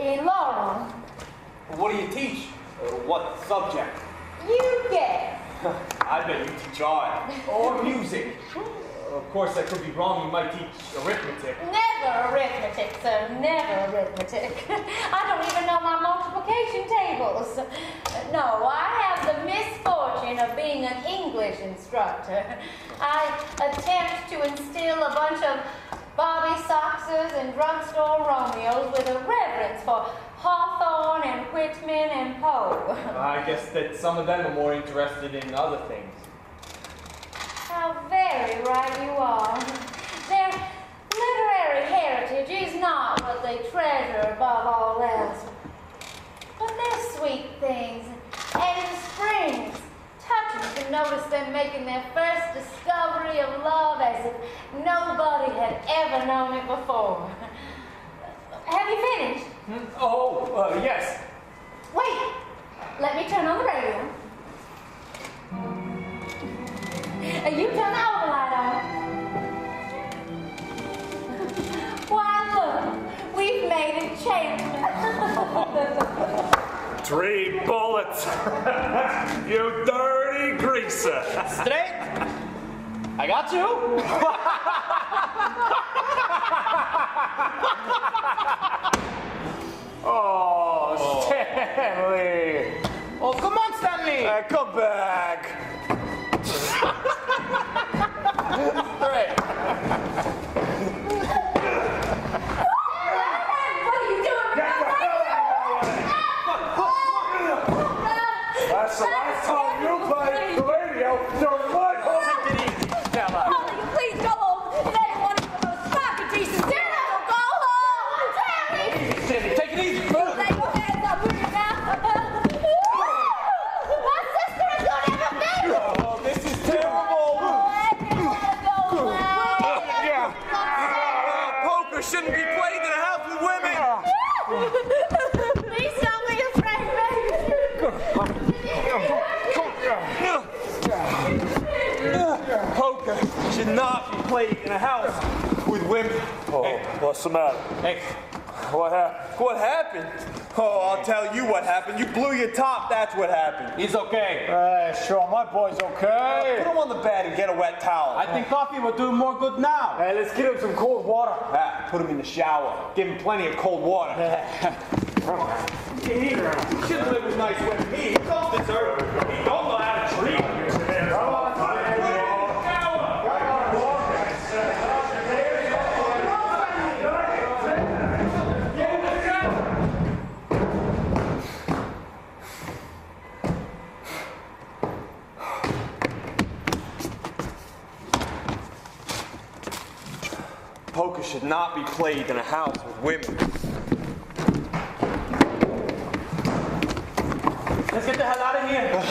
in Laurel. What do you teach? What subject? You guess. I bet you teach art or music. Of course, I could be wrong. You might teach arithmetic. Never arithmetic, sir. Never arithmetic. I don't even know my multiplication tables. No, I have the misfortune of being an English instructor. I attempt to instill a bunch of Bobby Soxers and drugstore Romeos with a reverence for Hawthorne and Whitman and Poe. I guess that some of them are more interested in other things. How very right you are. Their literary heritage is not what they treasure above all else. But they're sweet things, and in springs, touching to notice them making their first discovery of love as if nobody had ever known it before. Have you finished? Yes. Wait, let me turn on the radio. You turn the overlight on. Why, look, we've made a change. 3 bullets. You dirty greaser. Straight. I got you. Oh, Stanley. Oh, come on, Stanley. Come back. Straight. What are you doing? That's the last time you played the radio during my home. Take it easy, Stella. Holly, you please go home. If anyone is going to stop you, Jesus, go home. Sammy. Cindy, take it easy. Lay your hands up here now. My sister is going to have a baby. Oh, this is terrible. Poker shouldn't be played in a house with women. Please don't be afraid, baby. Poker should not be played in a house with women. Oh, what's the matter? Hey, What happened? What happened? Oh, I'll tell you what happened. You blew your top, that's what happened. he's okay. Sure, my boy's okay. Put him on the bed and get a wet towel. I think coffee will do more good now. Hey, let's get him some cold water. Put him in the shower. Give him plenty of cold water. He shouldn't live with nice women. He don't deserve it. He don't know how to treat her. Poker should not be played in a house with women. Let's get the hell out of here.